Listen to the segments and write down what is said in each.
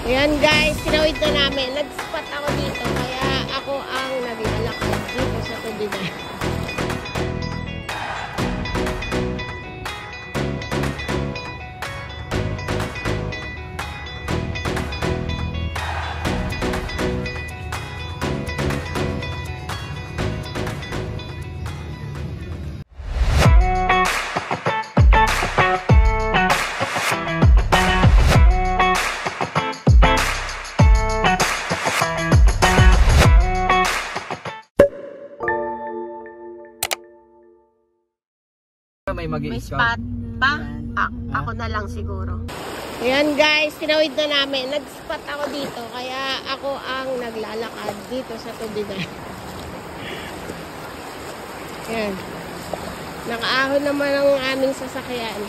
Ayan guys, tinawid na namin. Nag-spot ako dito. Kaya ako ang naglalakad dito sa tubigan. May spot pa? Ako na lang siguro. Ayan guys, tinawid na namin. Nag-spot ako dito. Kaya ako ang naglalakad dito sa tubigan. Ayan. Nakaahon naman ang aming sasakyan.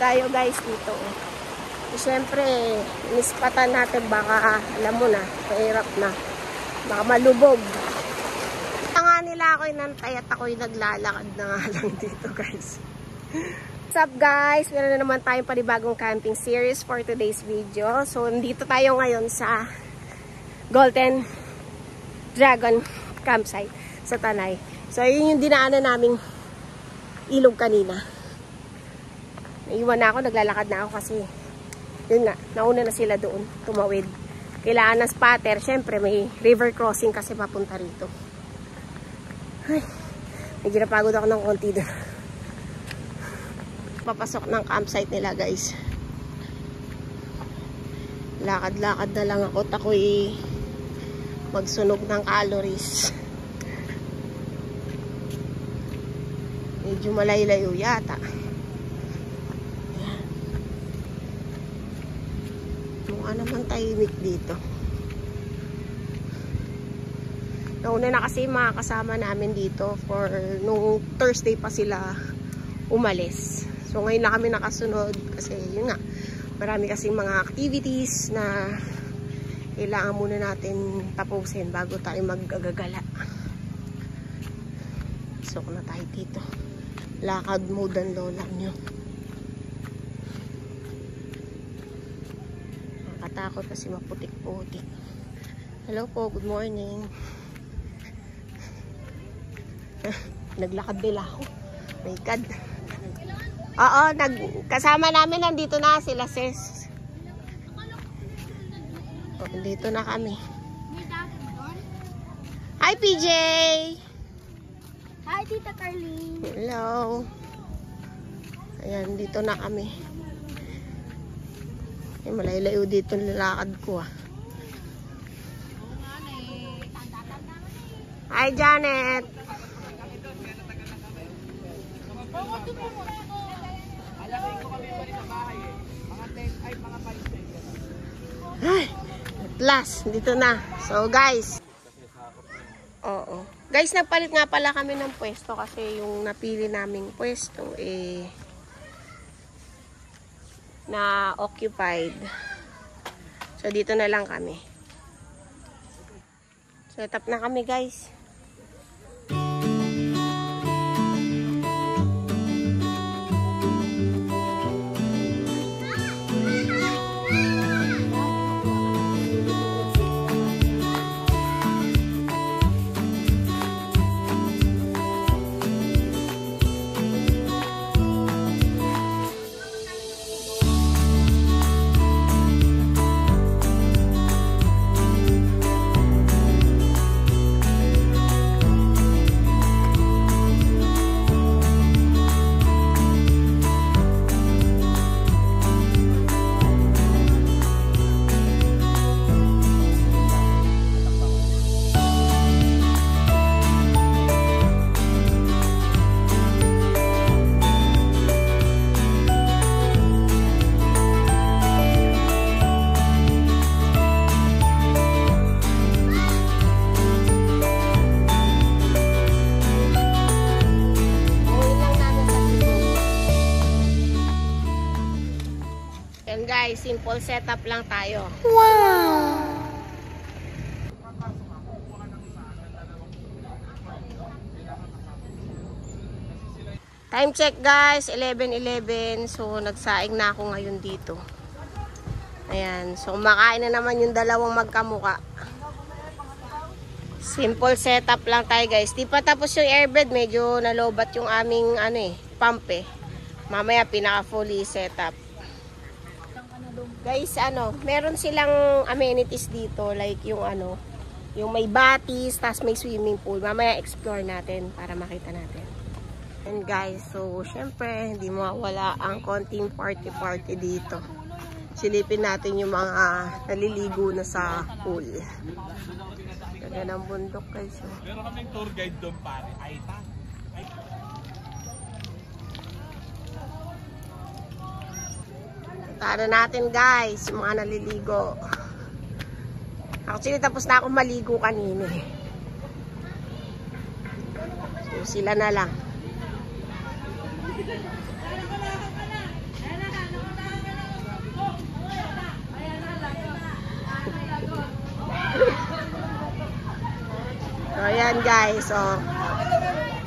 Tayo guys dito. Siyempre, inispatan natin baka, alam mo na, mahirap na. Baka malubog. Nga nila ako inantay at ako'y naglalakad na nga lang dito guys. What's up guys? Meron na naman tayong panibagong camping series for today's video. So, nandito tayo ngayon sa Golden Dragon Campsite sa Tanay. So, yun yung dinaanan naming ilog kanina. Naiwan na ako, naglalakad na ako kasi yun nga, nauna na sila doon, tumawid. Kailangan ng spotter, syempre may river crossing kasi papunta rito. Ay, medyo napagod ako ng konti doon. Papasok ng campsite nila guys. Lakad-lakad na lang ako, ako'y magsunog ng calories. Medyo malay-layo yata. Mukha naman tahimik dito. Nauna na kasi mga kasama namin dito for nung Thursday pa sila umalis. So ngayon lang kami nakasunod kasi yun nga, marami kasing mga activities na kailangan muna natin tapusin bago tayo mag-agagala. So kung na tayo dito, lakad mode ang lola nyo. Takot kasi maputik-putik. Hello po, good morning. Naglakad nila ako. My God. Oo, kasama namin nandito na sila sis. Oh, dito na kami. Hi PJ! Hi Tita Carlene! Hello. Ayan, dito na kami. Ay, malay-layo dito nilakad ko ah. Hi Janet! Ay, at last, dito na. So guys, oo. Guys, nagpalit nga pala kami ng pwesto kasi yung napili naming pwesto na occupied. So dito na lang kami. Set up na kami guys. Guys, simple setup lang tayo. Wow! Time check guys, 11:11. So nagsaing na ako ngayon dito. Ayan, so kumakain na naman yung dalawang magkamuka. Simple setup lang tayo guys. Di pa tapos yung airbed, medyo nalobat yung aming pump eh. Mamaya pinaka fully setup. Guys, meron silang amenities dito like yung yung may batis, tas may swimming pool. Mamaya explore natin para makita natin. And guys, so syempre hindi mawala ang konting party dito. Silipin natin yung mga naliligo na sa pool. Ganda ng bundok guys. Meron kaming tour guide doon pare. Tara natin guys, yung mga naliligo. Actually tapos na akong maligo kanina. So sila na lang. So ayan guys, so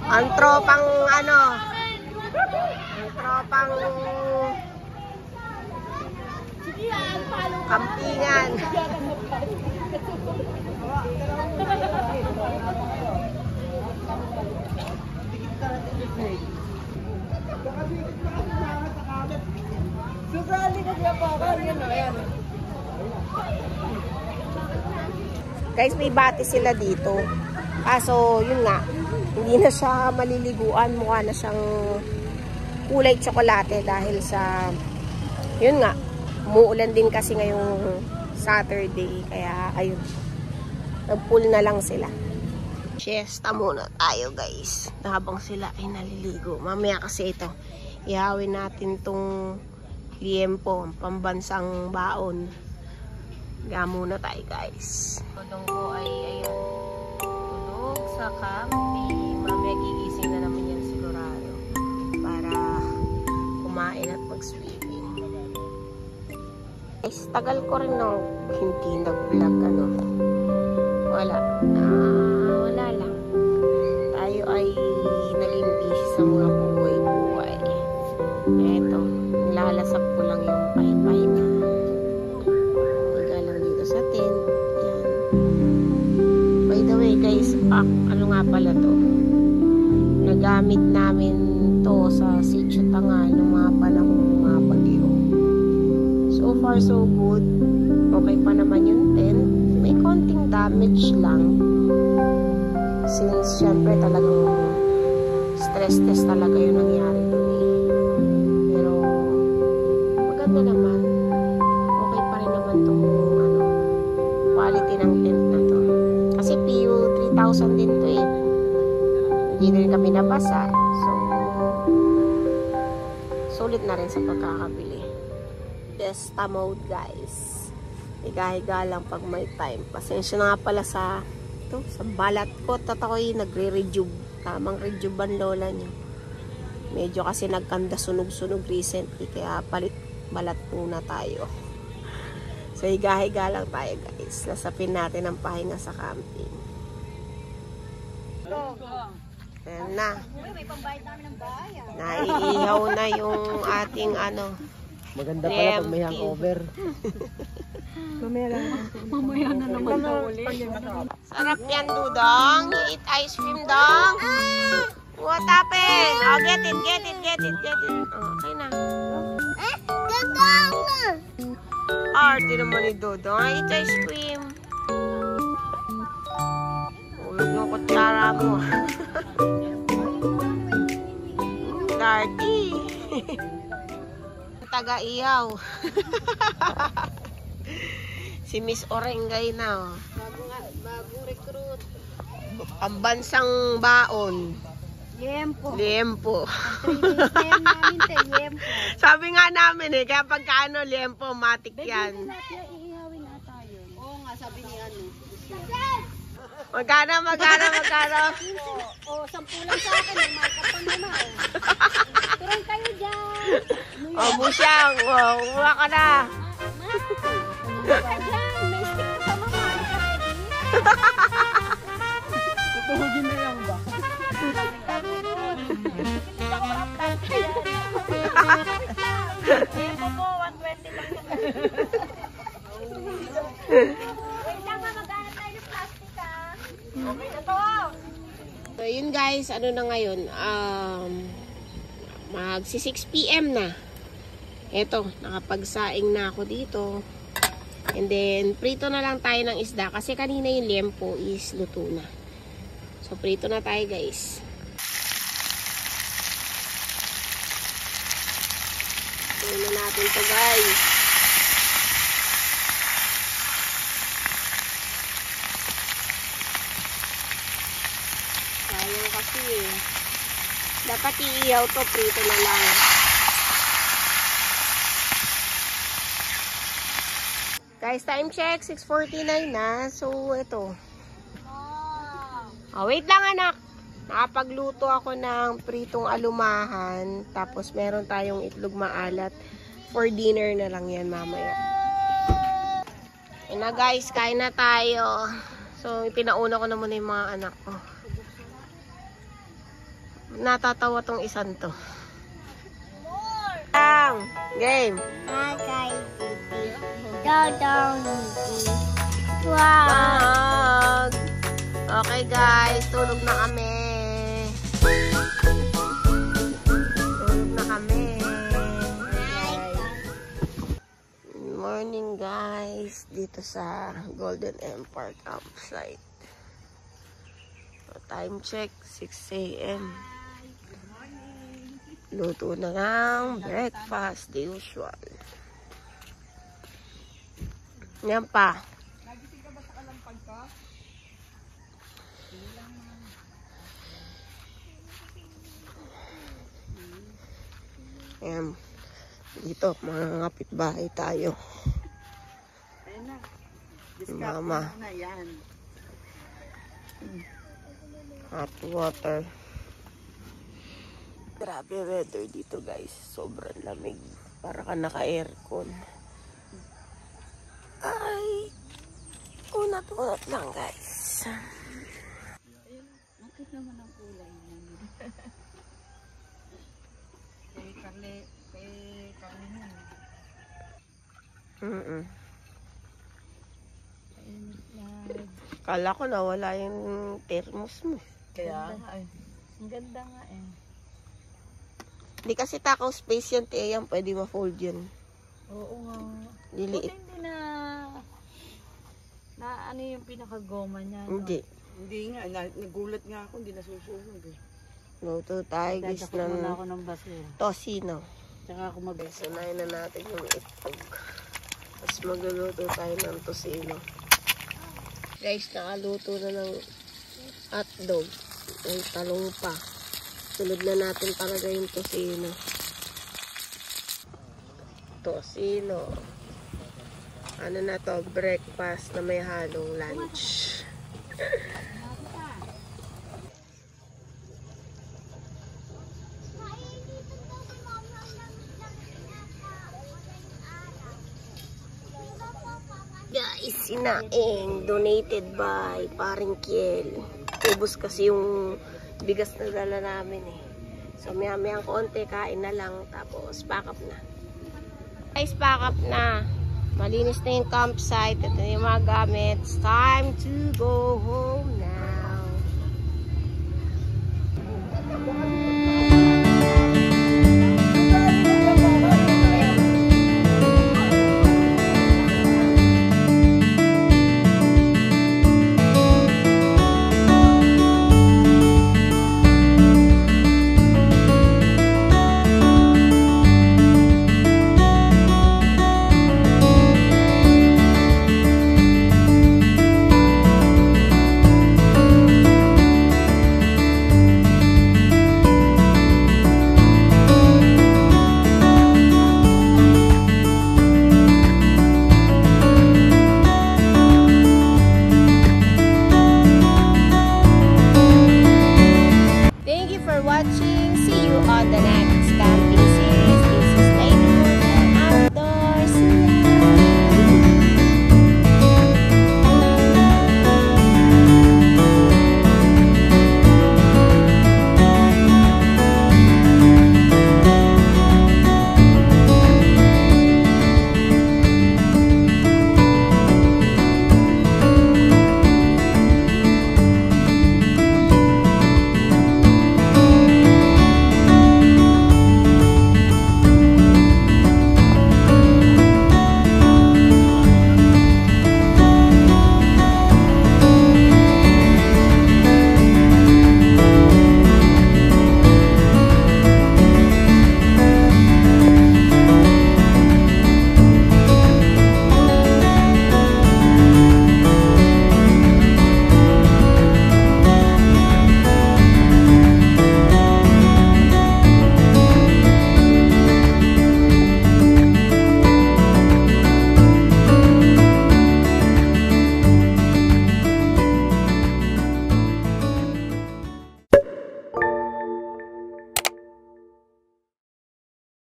ang tropang kampingan. Guys, may bati sila dito. Kaso, yun nga, hindi na siya maliliguan. Mukha na siyang kulay tsokolate dahil sa, yun nga, umuulan din kasi ngayong Saturday. Kaya, ayun, nag-pool na lang sila. Siesta muna tayo guys, habang sila ay naliligo. Mamaya kasi ito, ihawin natin tong liempo, pambansang baon. Higa muna tayo guys. Tudong ko ay ayun, tulog sa camping. Mamaya gigising na naman yan sigurado para kumain at mag-swimming. Guys, tagal ko rin nang hindi nag-vlog wala lang. Tayo ay naging busy sa mga buhay-buhay. Eto, nilalasap ko lang yung pahinga. Higa lang dito sa tent. Yan. By the way guys, ano nga pala to? Nagamit namin to sa Sitio Tangal ng mga panahong mga bagyo. So far so good. Okay pa naman yung tent. May konting damage lang. Since syempre talagang stress test talaga yung nangyari doon eh. Pero maganda naman. Okay pa rin naman tong quality ng tent na to. Kasi PU 3,000 din to eh. Hindi na rin kami nabasa. So sulit na rin sa pagkakabili. Fiesta mode guys. Higa-higa lang pag may time. Pasensya na nga pala sa balat ko. Tatakoy nagre-rejuve. Tamang rejuve ang lola niya. Medyo kasi nagkanda sunog-sunog recently. Kaya palit balat muna tayo. So higa-higa lang tayo guys. Lasapin natin ang pahinga sa camping. Ayan na. Naiihaw na yung ating Maganda pala pag may hangover. Mamaya na naman sa uli. Sarap yan, Dudong. You eat ice cream, Dong. What happened? Oh, get it. Oh, okay na. Arte naman ni Dudong. I eat ice cream. Ulog ng kutsara mo. Dirty. Taga-iyaw. Si Miss Orengay na. Bagong recruit. Pambansang baon. Liempo. 3 days na yan namin liempo. Sabi nga namin kaya pagkaano liempo, matik yan. Iihawin na tayo. Oo nga, sabi ni Magkano? Oo, 10 lang sa akin. May markup pa naman. Turon kayo dyan. Busyang. Uwa ka na. Turon ka dyan. May stick pa mama. Tutuhugin na lang ba? Ayan po po, 120 lang po. Wait lang, mag-aanap tayo ng plastic ha. Okay na to. So, yun guys, ano na ngayon, magsi 6 PM na. Eto, nakapagsaing na ako dito. And then, prito na lang tayo ng isda kasi kanina yung liempo is luto na. So, prito na tayo guys. Luto na natin to guys. Sayang kasi eh. Dapat iiyaw to, prito na lang. Guys, time check, 6:49 na. So, ito. Oh, wait lang anak. Nakapagluto ako ng pritong alumahan. Tapos, meron tayong itlog maalat. For dinner na lang yan mamaya. Ayun na guys, kain na tayo. So, pinauna ko na muna yung mga anak ko. Natatawa tong isang to. Game. Hi guys. Down. Wow. Okay guys, tulog na kami. Tulog na kami. Good morning guys, dito sa Golden Empire campsite. Time check, 6 AM. Luto na ng breakfast, the usual. Yan pa. Nagising ka ba sa kalampag ka? Ayan. Dito, mga kapitbahay tayo. Ayun na. Mama. Na yan. Hot water. Grabe weather dito guys. Sobrang lamig. Para ka naka-aircon. Ay. Unat-unat lang guys. Bakit naman ang kulay niyan? Kay Carly niyan. Kala ko nawala yung thermos mo. Kaya, ang ganda nga eh. Hindi kasi takaw space yan, Tia. Pwede ma-fold yun. Oo nga. Liliit. Buti hindi na ano yung pinakagoma niya. No? Hindi. Hindi nga, nagulat nga ako, hindi nasusunod eh. Luto tayo guys Dadakot muna ng ako ng basura. tosino. Tsaka ako Sunayin na natin yung itlog. Tapos magluluto tayo ng tosino. Guys, nakaluto na ng hotdog. May talong pa. Sunod na natin talaga yung tosino. Tosino. Ano na to? Breakfast na may halong lunch. Guys, sinaing donated by Paring Kiel. Ubus kasi yung bigas na dala namin eh. So maya-maya konti, kain na lang. Tapos pack up na. Guys, pack up na. Malinis na yung campsite. Ito na yung mga gamit. It's time to go home now. Thank you for watching. See you on the next